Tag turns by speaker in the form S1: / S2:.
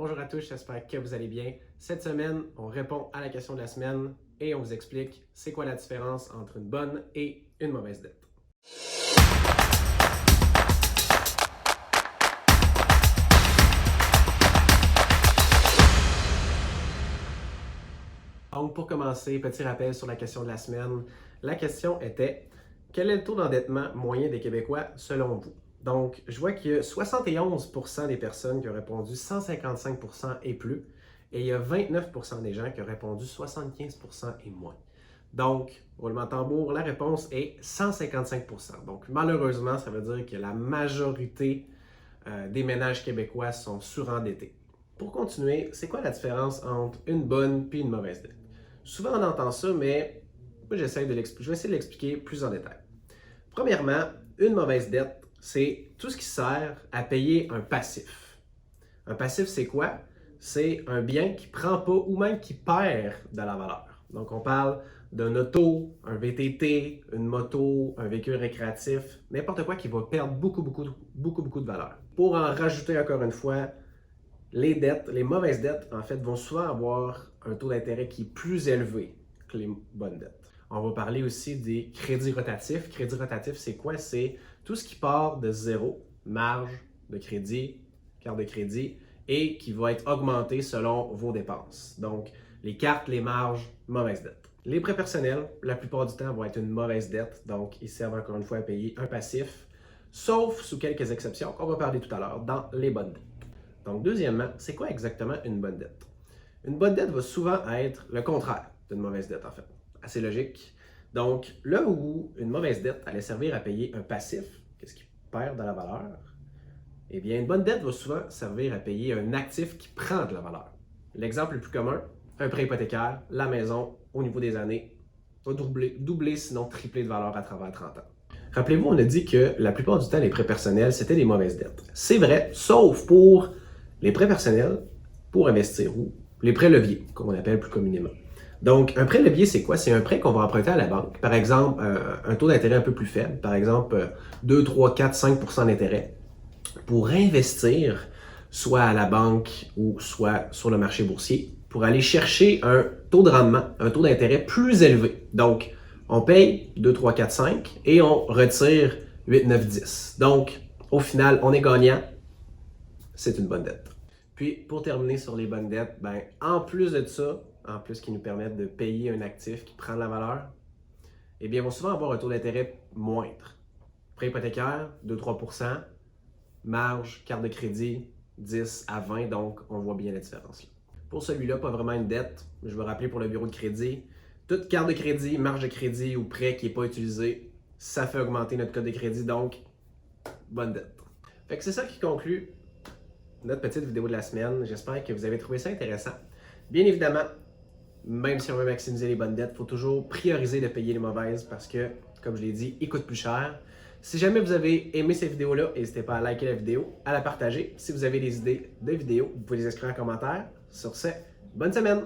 S1: Bonjour à tous, j'espère que vous allez bien. Cette semaine, on répond à la question de la semaine et on vous explique c'est quoi la différence entre une bonne et une mauvaise dette. Donc pour commencer, petit rappel sur la question de la semaine. La question était quel est le taux d'endettement moyen des Québécois selon vous? Donc, je vois qu'il y a 71% des personnes qui ont répondu 155% et plus, et il y a 29% des gens qui ont répondu 75% et moins. Donc, roulement de tambour, la réponse est 155%. Donc, malheureusement, ça veut dire que la majorité des ménages québécois sont surendettés. Pour continuer, c'est quoi la différence entre une bonne et une mauvaise dette? Souvent, on entend ça, mais moi, je vais essayer de l'expliquer plus en détail. Premièrement, une mauvaise dette, c'est tout ce qui sert à payer un passif. Un passif, c'est quoi? C'est un bien qui ne prend pas ou même qui perd de la valeur. Donc, on parle d'un auto, un VTT, une moto, un véhicule récréatif, n'importe quoi qui va perdre beaucoup de valeur. Pour en rajouter encore une fois, les dettes, les mauvaises dettes, en fait, vont souvent avoir un taux d'intérêt qui est plus élevé que les bonnes dettes. On va parler aussi des crédits rotatifs. Crédit rotatif, c'est quoi? C'est tout ce qui part de zéro, marge de crédit, carte de crédit, et qui va être augmenté selon vos dépenses. Donc, les cartes, les marges, mauvaise dette. Les prêts personnels, la plupart du temps, vont être une mauvaise dette. Donc, ils servent encore une fois à payer un passif, sauf sous quelques exceptions qu'on va parler tout à l'heure dans les bonnes dettes. Donc, deuxièmement, c'est quoi exactement une bonne dette? Une bonne dette va souvent être le contraire d'une mauvaise dette, en fait. Assez logique. Donc, là où une mauvaise dette allait servir à payer un passif, qu'est-ce qui perd de la valeur? Eh bien, une bonne dette va souvent servir à payer un actif qui prend de la valeur. L'exemple le plus commun, un prêt hypothécaire, la maison, au niveau des années, va doubler sinon tripler de valeur à travers 30 ans. Rappelez-vous, on a dit que la plupart du temps, les prêts personnels, c'était des mauvaises dettes. C'est vrai, sauf pour les prêts personnels pour investir ou les prêts leviers, comme on appelle plus communément. Donc, un prêt levier, c'est quoi? C'est un prêt qu'on va emprunter à la banque. Par exemple, un taux d'intérêt un peu plus faible, par exemple 2, 3, 4, 5% d'intérêt, pour investir soit à la banque ou soit sur le marché boursier, pour aller chercher un taux de rendement, un taux d'intérêt plus élevé. Donc, on paye 2, 3, 4, 5 et on retire 8, 9, 10. Donc, au final, on est gagnant. C'est une bonne dette. Puis, pour terminer sur les bonnes dettes, en plus de ça, en plus qui nous permettent de payer un actif qui prend de la valeur, eh bien, ils vont souvent avoir un taux d'intérêt moindre. Prêt hypothécaire, 2-3%, marge, carte de crédit, 10 à 20, donc on voit bien la différence là. Pour celui-là, pas vraiment une dette. Je vais rappeler pour le bureau de crédit, toute carte de crédit, marge de crédit ou prêt qui n'est pas utilisé, ça fait augmenter notre code de crédit, donc bonne dette. Fait que c'est ça qui conclut notre petite vidéo de la semaine. J'espère que vous avez trouvé ça intéressant. Bien évidemment, même si on veut maximiser les bonnes dettes, il faut toujours prioriser de payer les mauvaises parce que, comme je l'ai dit, ils coûtent plus cher. Si jamais vous avez aimé cette vidéo-là, n'hésitez pas à liker la vidéo, à la partager. Si vous avez des idées de vidéos, vous pouvez les inscrire en commentaire. Sur ce, bonne semaine!